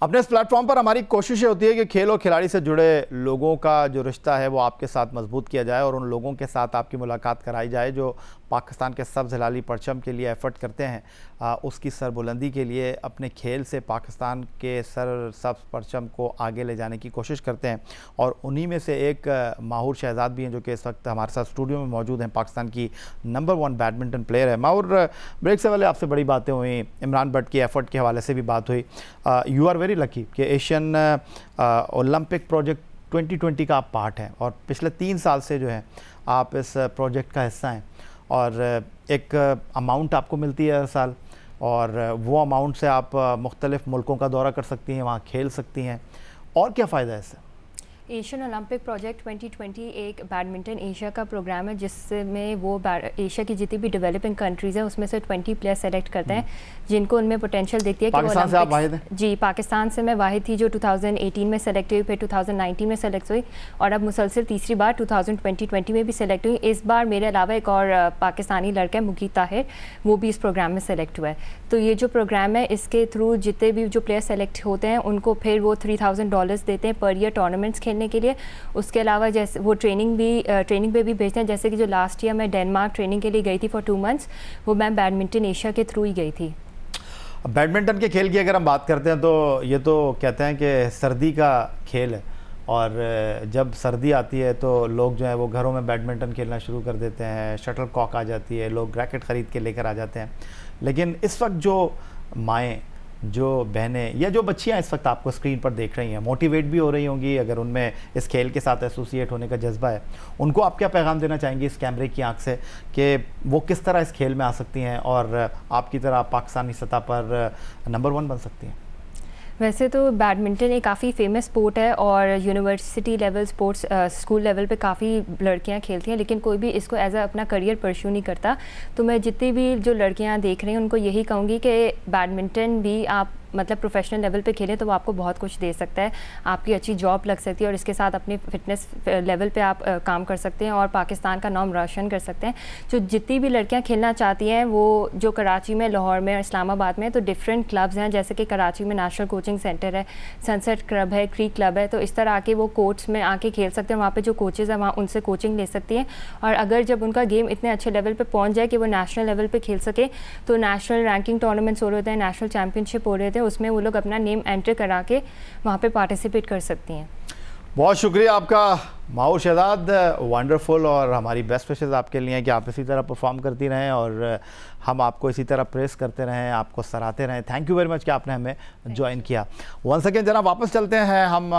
अपने इस प्लेटफॉर्म पर हमारी कोशिश ये होती है कि खेल और खिलाड़ी से जुड़े लोगों का जो रिश्ता है वो आपके साथ मजबूत किया जाए और उन लोगों के साथ आपकी मुलाकात कराई जाए जो पाकिस्तान के सब्ज़ हिलाली परचम के लिए एफ़र्ट करते हैं, उसकी सरबुलंदी के लिए अपने खेल से पाकिस्तान के सब्ज़ परचम को आगे ले जाने की कोशिश करते हैं। और उन्हीं में से एक माहूर शहजाद भी हैं जो कि इस वक्त हमारे साथ स्टूडियो में मौजूद हैं। पाकिस्तान की नंबर 1 बैडमिंटन प्लेयर है। माहूर, ब्रेक से पहले आपसे बड़ी बातें हुई, इमरान भट्ट की एफ़र्ट के हवाले से भी बात हुई। यू आर वेरी लकी कि एशियन ओलंपिक प्रोजेक्ट 2020 का आप पार्ट हैं और पिछले 3 साल से जो है आप इस प्रोजेक्ट का हिस्सा हैं और एक अमाउंट आपको मिलती है हर साल और वो अमाउंट से आप मुख्तलिफ़ मुल्कों का दौरा कर सकती हैं, वहाँ खेल सकती हैं। और क्या फ़ायदा है इससे? एशियन ओलंपिक प्रोजेक्ट 2020 एक बैडमिंटन एशिया का प्रोग्राम है जिसमें वो एशिया की जितनी भी डेवलपिंग कंट्रीज़ हैं उसमें से 20 प्लेयर सेलेक्ट करते हैं जिनको उनमें पोटेंशियल दिखती है कि पाकिस्तान से आप वाहिद हैं? जी, पाकिस्तान से मैं वाहिद थी जो 2018 में सेलेक्ट हुई, फिर 2019 में सेलेक्ट हुई और अब मुसलसल तीसरी बार 2020 में भी सेलेक्ट हुई। इस बार मेरे अलावा एक और पाकिस्तानी लड़का है मुगीत ताहिर, वो भी इस प्रोग्राम में सेलेक्ट हुआ है। तो ये जो प्रोग्राम है इसके थ्रू जितने भी जो प्लेयर सेलेक्ट होते हैं उनको फिर वो $3000 देते हैं पर ईयर टूर्नामेंट्स खेलने के लिए। उसके अलावा जैसे वो ट्रेनिंग पे भी भेजते हैं, जैसे कि जो लास्ट ईयर मैं डेनमार्क ट्रेनिंग के लिए गई थी फॉर 2 मंथ्स, वो मैं बैडमिंटन एशिया के थ्रू ही गई थी। बैडमिंटन के खेल की अगर हम बात करते हैं तो ये तो कहते हैं कि सर्दी का खेल है और जब सर्दी आती है तो लोग जो है वो घरों में बैडमिंटन खेलना शुरू कर देते हैं, शटल कॉक आ जाती है, लोग रैकेट ख़रीद के लेकर आ जाते हैं। लेकिन इस वक्त जो माएँ, जो बहनें या जो बच्चियां इस वक्त आपको स्क्रीन पर देख रही हैं, मोटिवेट भी हो रही होंगी, अगर उनमें इस खेल के साथ एसोसिएट होने का जज्बा है, उनको आप क्या पैगाम देना चाहेंगी इस कैमरे की आंख से कि वो किस तरह इस खेल में आ सकती हैं और आपकी तरह पाकिस्तानी सतह पर नंबर 1 बन सकती हैं? वैसे तो बैडमिंटन एक काफ़ी फेमस स्पोर्ट है और university level sports school level पे काफ़ी लड़कियां खेलती हैं, लेकिन कोई भी इसको एज अ अपना करियर परस्यू नहीं करता। तो मैं जितनी भी जो लड़कियां देख रही हैं उनको यही कहूँगी कि बैडमिंटन भी आप मतलब प्रोफेशनल लेवल पे खेलें तो वो आपको बहुत कुछ दे सकता है, आपकी अच्छी जॉब लग सकती है और इसके साथ अपनी फिटनेस लेवल पे आप काम कर सकते हैं और पाकिस्तान का नाम रोशन कर सकते हैं। जो जितनी भी लड़कियां खेलना चाहती हैं वो जो कराची में, लाहौर में और इस्लामाबाद में, तो डिफरेंट क्लब्स हैं, जैसे कि कराची में नेशनल कोचिंग सेंटर है, सनसेट क्लब है, क्रीक क्लब है, तो इस तरह आके वो कोर्ट्स में आके खेल सकते हैं। वहाँ पर जो कोचेज़ हैं वहाँ उनसे कोचिंग ले सकती हैं और अगर जब उनका गेम इतने अच्छे लेवल पर पहुँच जाए कि वो नेशनल लेवल पर खेल सके तो नेशनल रैंकिंग टूर्नामेंट्स हो रहे होते हैं, नेशनल चैम्पियनशिप हो रहे थे, उसमें वो लोग अपना नेम एंटर करा के वहाँ पे पार्टिसिपेट कर सकती हैं। बहुत शुक्रिया आपका माहूर शहजाद, वंडरफुल, और हमारी बेस्ट विशेज़ आपके लिए कि आप इसी तरह परफॉर्म करती रहें और हम आपको इसी तरह प्रेस करते रहें, आपको सराहते रहें। थैंक यू वेरी मच कि आपने हमें ज्वाइन किया। वंस अगेन जनाब वापस चलते हैं हम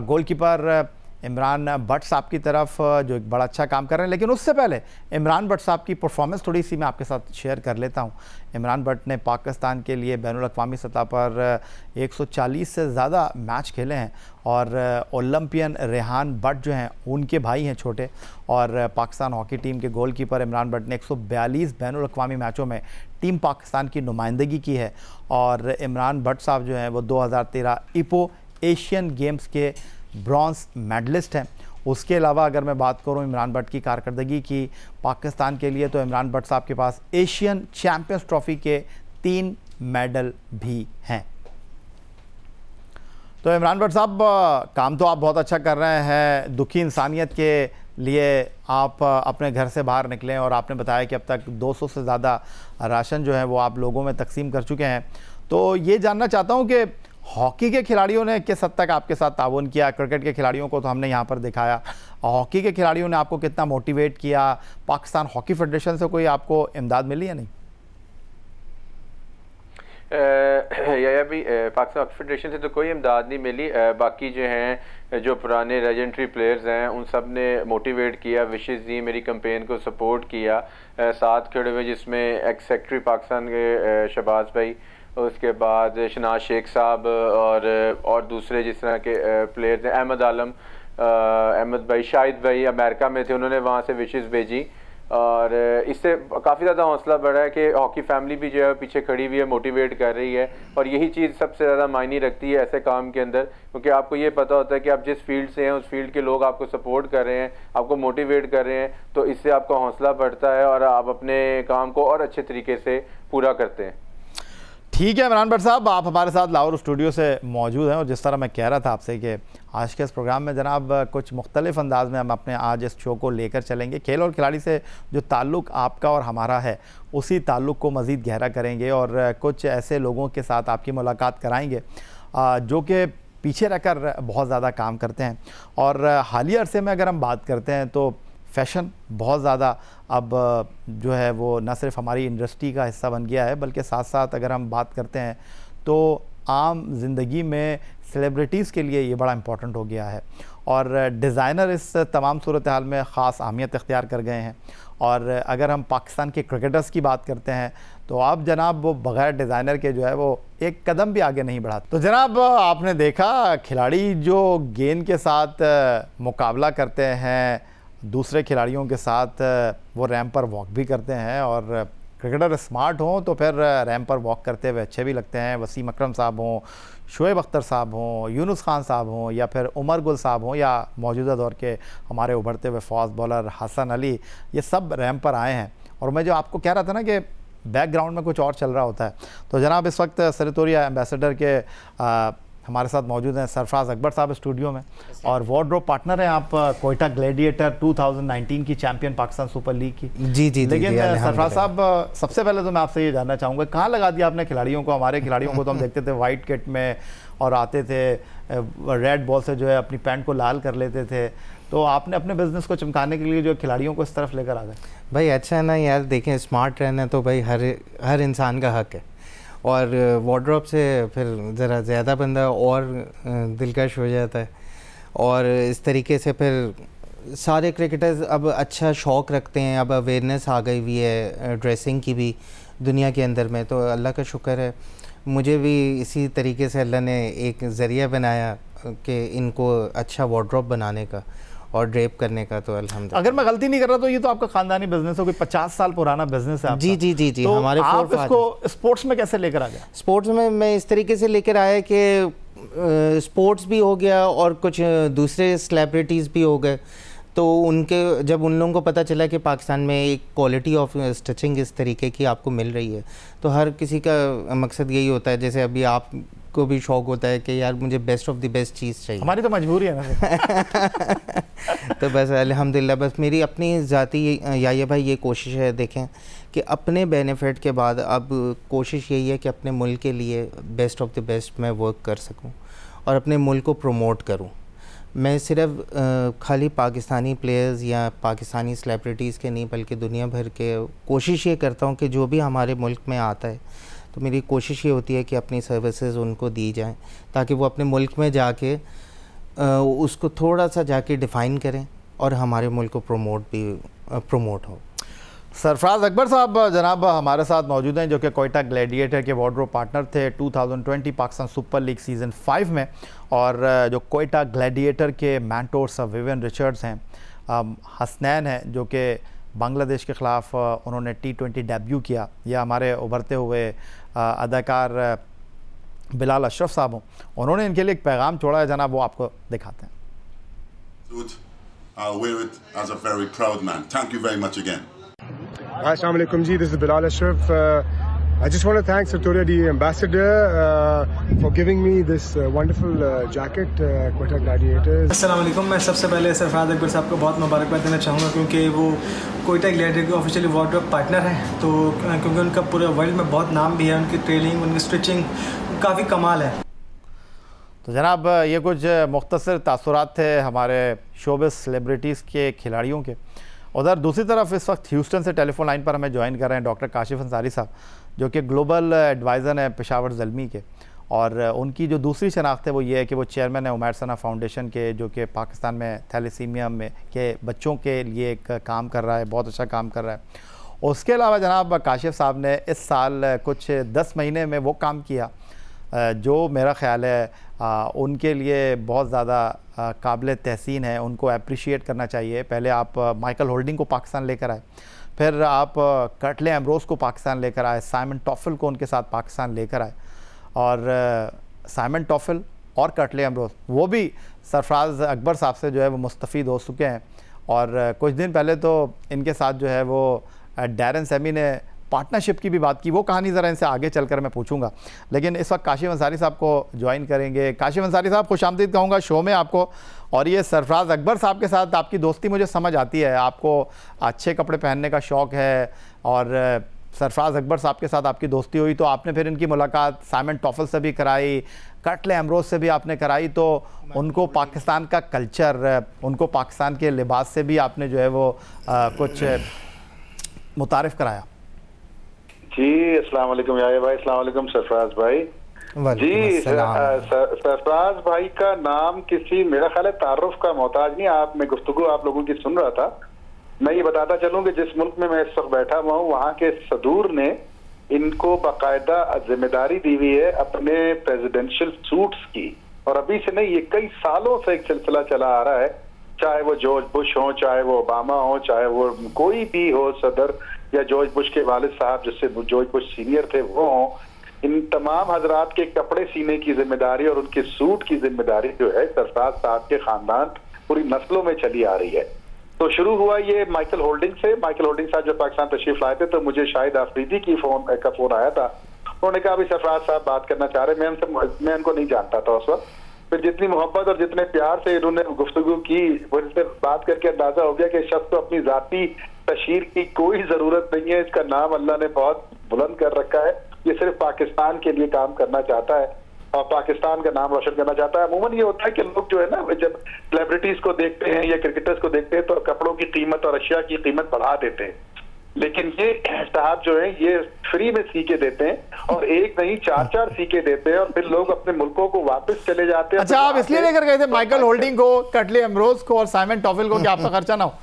गोलकीपर इमरान भट्ट साहब की तरफ जो एक बड़ा अच्छा काम कर रहे हैं, लेकिन उससे पहले इमरान भट्ट साहब की परफॉर्मेंस थोड़ी सी मैं आपके साथ शेयर कर लेता हूं। इमरान भट्ट ने पाकिस्तान के लिए बैनुल-अक़वामी सतह पर 140 से ज़्यादा मैच खेले हैं और ओलंपियन रेहान भट्ट जो हैं उनके भाई हैं छोटे, और पाकिस्तान हॉकी टीम के गोलकीपर इमरान भट्ट ने 142 बैनुल-अक़वामी मैचों में टीम पाकिस्तान की नुमाइंदगी की है। और इमरान भट्ट साहब जो हैं वो 2013 IPO एशियन गेम्स के ब्रॉन्ज मेडलिस्ट हैं। उसके अलावा अगर मैं बात करूं इमरान भट्ट की कारकर्दगी की पाकिस्तान के लिए, तो इमरान भट्ट साहब के पास एशियन चैंपियंस ट्रॉफी के 3 मेडल भी हैं। तो इमरान भट्ट साहब, काम तो आप बहुत अच्छा कर रहे हैं। दुखी इंसानियत के लिए आप अपने घर से बाहर निकले और आपने बताया कि अब तक 200 से ज़्यादा राशन जो है वो आप लोगों में तकसीम कर चुके हैं। तो ये जानना चाहता हूँ कि हॉकी के खिलाड़ियों ने किस हद तक आपके साथ ताउन किया? क्रिकेट के खिलाड़ियों को तो हमने यहाँ पर दिखाया, हॉकी के खिलाड़ियों ने आपको कितना मोटिवेट किया? पाकिस्तान हॉकी फेडरेशन से कोई आपको इमदाद मिली या नहीं? या भी पाकिस्तान हॉकी फेडरेशन से तो कोई इमदाद नहीं मिली। बाकी जो हैं, जो पुराने लेजेंडरी प्लेयर्स हैं, उन सब ने मोटिवेट किया, विशेज़ दी, मेरी कैंपेन को सपोर्ट किया, साथ खड़े हुए, जिसमें एक्स सेक्रेटरी पाकिस्तान के शहबाज भाई, उसके बाद शनाज शेख साहब और दूसरे जिस तरह के प्लेयर्स हैं, अहमद आलम, अहमद भाई, शाहिद भाई अमेरिका में थे, उन्होंने वहाँ से विशेज़ भेजी और इससे काफ़ी ज़्यादा हौसला बढ़ा है कि हॉकी फैमिली भी जो है पीछे खड़ी हुई है, मोटिवेट कर रही है। और यही चीज़ सबसे ज़्यादा मायने रखती है ऐसे काम के अंदर, क्योंकि आपको ये पता होता है कि आप जिस फील्ड से हैं उस फील्ड के लोग आपको सपोर्ट कर रहे हैं, आपको मोटिवेट कर रहे हैं, तो इससे आपका हौसला बढ़ता है और आप अपने काम को और अच्छे तरीके से पूरा करते हैं। ठीक है इमरान भट्ट साहब, आप हमारे साथ लाहौर स्टूडियो से मौजूद हैं और जिस तरह मैं कह रहा था आपसे कि आज के इस प्रोग्राम में जनाब कुछ मुख्तलिफ अंदाज में हम अपने आज इस शो को लेकर चलेंगे। खेल और खिलाड़ी से जो ताल्लुक़ आपका और हमारा है उसी ताल्लुक़ को मज़ीद गहरा करेंगे और कुछ ऐसे लोगों के साथ आपकी मुलाकात कराएंगे जो कि पीछे रहकर बहुत ज़्यादा काम करते हैं। और हालिया अरसे में अगर हम बात करते हैं तो फ़ैशन बहुत ज़्यादा अब जो है वो न सिर्फ हमारी इंडस्ट्री का हिस्सा बन गया है बल्कि साथ साथ अगर हम बात करते हैं तो आम ज़िंदगी में सेलिब्रिटीज़ के लिए ये बड़ा इम्पोर्टेंट हो गया है और डिज़ाइनर इस तमाम सूरत हाल में ख़ास अहमियत इख्तियार कर गए हैं। और अगर हम पाकिस्तान के क्रिकेटर्स की बात करते हैं तो अब जनाब वो बग़ैर डिज़ाइनर के जो है वो एक कदम भी आगे नहीं बढ़ाते। तो जनाब आपने देखा खिलाड़ी जो गेंद के साथ मुकाबला करते हैं दूसरे खिलाड़ियों के साथ वो रैंप पर वॉक भी करते हैं और क्रिकेटर स्मार्ट हों तो फिर रैंप पर वॉक करते हुए अच्छे भी लगते हैं। वसीम अकरम साहब हों, शोएब अख्तर साहब हों, यूनुस खान साहब हों या फिर उमर गुल साहब हों या मौजूदा दौर के हमारे उभरते हुए फास्ट बॉलर हसन अली, ये सब रैंप पर आए हैं। और मैं जो आपको कह रहा था ना कि बैकग्राउंड में कुछ और चल रहा होता है, तो जनाब इस वक्त सरितोरिया एम्बेसडर के हमारे साथ मौजूद हैं सरफराज अकबर साहब स्टूडियो में और वार्डरोब पार्टनर हैं आप कोयटा ग्लैडिएटर 2019 की चैंपियन पाकिस्तान सुपर लीग की। जी। लेकिन सरफराज साहब सबसे पहले तो मैं आपसे ये जानना चाहूँगा कहाँ लगा दिया आपने खिलाड़ियों को? हमारे खिलाड़ियों को तो हम देखते थे वाइट किट में और आते थे रेड बॉल से जो है अपनी पैंट को लाल कर लेते थे, तो आपने अपने बिजनेस को चमकाने के लिए जो खिलाड़ियों को इस तरफ लेकर आ गए। भाई अच्छा है ना यार, देखें स्मार्ट रहना तो भाई हर इंसान का हक है और वार्डरोब से फिर ज़रा ज़्यादा बंदा और दिलकश हो जाता है और इस तरीके से फिर सारे क्रिकेटर्स अब अच्छा शौक़ रखते हैं। अब अवेयरनेस आ गई हुई है ड्रेसिंग की भी दुनिया के अंदर में, तो अल्लाह का शुक्र है मुझे भी इसी तरीके से अल्लाह ने एक ज़रिया बनाया कि इनको अच्छा वार्डरोब बनाने का और ड्रेप करने का। तो अल्हम्दुलिल्लाह अगर मैं गलती नहीं कर रहा तो ये तो आपका खानदानी बिजनेस है, कोई 50 साल पुराना बिजनेस है आपका। जी तो हमारे आप इसको स्पोर्ट्स में कैसे लेकर आ गए? स्पोर्ट्स में मैं इस तरीके से लेकर आया कि स्पोर्ट्स भी हो गया और कुछ दूसरे सेलिब्रिटीज़ भी हो गए, तो उनके जब उन लोगों को पता चला कि पाकिस्तान में एक क्वालिटी ऑफ स्टिचिंग इस तरीके की आपको मिल रही है, तो हर किसी का मकसद यही होता है। जैसे अभी आप को भी शौक होता है कि यार मुझे बेस्ट ऑफ द बेस्ट चीज़ चाहिए, हमारी तो मजबूरी है ना तो बस अल्हम्दुलिल्लाह बस मेरी अपनी ज़ाती या भाई ये कोशिश है, देखें कि अपने बेनिफिट के बाद अब कोशिश यही है कि अपने मुल्क के लिए बेस्ट ऑफ द बेस्ट मैं वर्क कर सकूं और अपने मुल्क को प्रमोट करूं। मैं सिर्फ खाली पाकिस्तानी प्लेयर्स या पाकिस्तानी सेलिब्रिटीज़ के नहीं बल्कि दुनिया भर के कोशिश ये करता हूँ कि जो भी हमारे मुल्क में आता है तो मेरी कोशिश ये होती है कि अपनी सर्विसेज उनको दी जाएं ताकि वो अपने मुल्क में जाके उसको थोड़ा सा जाके डिफ़ाइन करें और हमारे मुल्क को प्रमोट हो। सरफराज अकबर साहब जनाब हमारे साथ मौजूद हैं जो कि कोयटा ग्लैडिएटर के वार्डरोब पार्टनर थे 2020 पाकिस्तान सुपर लीग सीज़न 5 में और जो कोयटा ग्लैडिएटर के मेंटोर विवियन रिचर्ड्स हैं, हसनैन हैं जो कि बांग्लादेश के ख़िलाफ़ उन्होंने T20 डेब्यू किया, या हमारे उभरते हुए अदाकार बिलाल अशरफ साहब हों, उन्होंने इनके लिए एक पैगाम छोड़ा है जनाब, वो आपको दिखाते हैं। I'll wear it as a very proud man. Thank you very much again. Hi, Assalamu alaikum ji. This is Bilal Ashraf. I just want to thank Sartoria the ambassador for giving me this wonderful jacket, Quetta Gladiators. अस्सलाम वालेकुम। मैं सबसे पहले सरफराज अकबर साहब को बहुत मुबारकबाद देना चाहूँगा क्योंकि वो कोयटा ग्लैडिएटर के ऑफिशियली वार्डरोब पार्टनर हैं, तो क्योंकि उनका पूरे वर्ल्ड में बहुत नाम भी है, उनकी ट्रेनिंग उनकी स्टिचिंग काफ़ी कमाल है। तो जनाब ये कुछ मुख्तसर तासुरात थे हमारे शोबिस सेलिब्रिटीज़ के खिलाड़ियों के। उधर दूसरी तरफ इस वक्त ह्यूस्टन से टेलीफोन लाइन पर हमें ज्वाइन कर रहे हैं डॉक्टर काशिफ अंसारी साहब जो कि ग्लोबल एडवाइज़र हैं पेशावर ज़ल्मी के, और उनकी जो दूसरी शनाख्त है वो ये है कि वो चेयरमैन है उमैर सना फाउंडेशन के, जो कि पाकिस्तान में थैलेसीमिया में के बच्चों के लिए एक काम कर रहा है, बहुत अच्छा काम कर रहा है। उसके अलावा जनाब काशिफ साहब ने इस साल कुछ 10 महीने में वो काम किया जो मेरा ख़्याल है उनके लिए बहुत ज़्यादा काबिल तहसीन है, उनको अप्रिशिएट करना चाहिए। पहले आप माइकल होल्डिंग को पाकिस्तान लेकर आए, फिर आप कर्टले एम्ब्रोस को पाकिस्तान लेकर आए, साइमन टॉफल को उनके साथ पाकिस्तान लेकर आए, और साइमन टॉफल और कर्टले एम्ब्रोस वो भी सरफराज अकबर साहब से जो है वो मुस्तफ़ीद हो चुके हैं। और कुछ दिन पहले तो इनके साथ जो है वो डैरन सेमी ने पार्टनरशिप की भी बात की, वो कहानी ज़रा इनसे आगे चलकर मैं पूछूंगा। लेकिन इस वक्त काशिफ अंसारी साहब को ज्वाइन करेंगे। काशिफ अंसारी साहब, खुशामदीद कहूँगा शो में आपको। और ये सरफराज अकबर साहब के साथ आपकी दोस्ती मुझे समझ आती है, आपको अच्छे कपड़े पहनने का शौक़ है और सरफराज अकबर साहब के साथ आपकी दोस्ती हुई तो आपने फिर इनकी मुलाकात साइमन टॉफल से भी कराई, कर्टले एम्ब्रोज से भी आपने कराई, तो उनको पाकिस्तान का कल्चर, उनको पाकिस्तान के लिबास से भी आपने जो है वो कुछ मुतारिफ कराया। जी अस्सलाम वालेकुम याया भाई, अस्सलाम वालेकुम सरफराज भाई। जी सरफराज भाई का नाम किसी मेरा ख्याल है तारुफ का मोहताज नहीं। मैं गुफ्तगू आप लोगों की सुन रहा था। मैं ये बताता चलूं कि जिस मुल्क में मैं इस वक्त बैठा हुआ हूँ वहाँ के सदूर ने इनको बाकायदा जिम्मेदारी दी हुई है अपने प्रेसिडेंशियल सूट्स की, और अभी से नहीं, ये कई सालों से एक सिलसिला चला आ रहा है, चाहे वो जॉर्ज बुश हो, चाहे वो ओबामा हो, चाहे वो कोई भी हो सदर, या जॉर्ज बुश के वालिद साहब जिससे जॉर्ज बुश सीनियर थे वो हों, इन तमाम हजरात के कपड़े सीने की जिम्मेदारी और उनके सूट की जिम्मेदारी जो है सरफराज साहब के खानदान पूरी नस्लों में चली आ रही है। तो शुरू हुआ ये माइकल होल्डिंग से। माइकल होल्डिंग साहब जब पाकिस्तान तशरीफ लाए थे तो मुझे शाहिद आफरीदी का फोन आया था। उन्होंने कहा अभी सरफराज साहब बात करना चाह रहे। मैं उनको नहीं जानता था उस वक्त। फिर जितनी मोहब्बत और जितने प्यार से इन्होंने गुफ्तगू की, मुझसे बात करके अंदाजा हो गया कि इस शख्स को अपनी जाती तशहीर की कोई जरूरत नहीं है। इसका नाम अल्लाह ने बहुत बुलंद कर रखा है। ये सिर्फ पाकिस्तान के लिए काम करना चाहता है और पाकिस्तान का नाम रोशन करना चाहता है। अमूमन ये होता है कि लोग जो है ना, जब सेलिब्रिटीज को देखते हैं या क्रिकेटर्स को देखते हैं तो कपड़ों की कीमत और अशिया की कीमत बढ़ा देते हैं, लेकिन ये साहब जो है ये फ्री में सीके देते हैं और एक नहीं 4-4 सीके देते हैं और फिर लोग अपने मुल्कों को वापस चले जाते हैं। अच्छा, आप इसलिए लेकर गए थे माइकल होल्डिंग को, कर्टले एम्ब्रोज को और साइमन टॉफल को कि आपका खर्चा ना हो?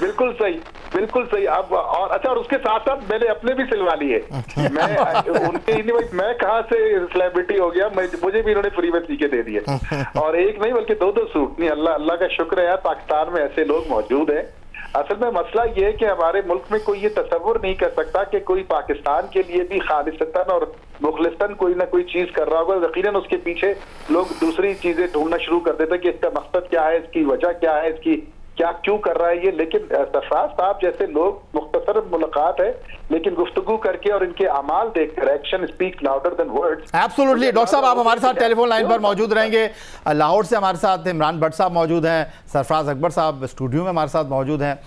बिल्कुल सही, बिल्कुल सही। अब और अच्छा, और उसके साथ साथ मैंने अपने भी सिलवा लिए। मैं उनके ही नहीं, मैं कहाँ से सेलिब्रिटी हो गया, मुझे भी इन्होंने फ्री में सीके दे दिए। और एक नहीं बल्कि 2-2 सूट। नहीं, अल्लाह का शुक्र है यार, पाकिस्तान में ऐसे लोग मौजूद हैं। असल में मसला ये है कि हमारे मुल्क में कोई ये तसव्वुर नहीं कर सकता कि कोई पाकिस्तान के लिए भी खालिसतन और मुखलिसन कोई ना कोई चीज कर रहा होगा। यकीनन उसके पीछे लोग दूसरी चीजें ढूंढना शुरू कर देते हैं कि इसका मकसद क्या है, इसकी वजह क्या है, इसकी क्या क्यों कर रहा है ये। लेकिन सरफराज साहब जैसे लोग, मुख्तसर मुलाकात है लेकिन गुफ्तगू करके और इनके अमाल देखकर, action speak louder than words. Absolutely. Doctor साहब, आप हमारे साथ टेलीफोन लाइन पर मौजूद रहेंगे। लाहौर से हमारे साथ इमरान भट्ट साहब मौजूद हैं, सरफराज अकबर साहब स्टूडियो में हमारे साथ मौजूद हैं।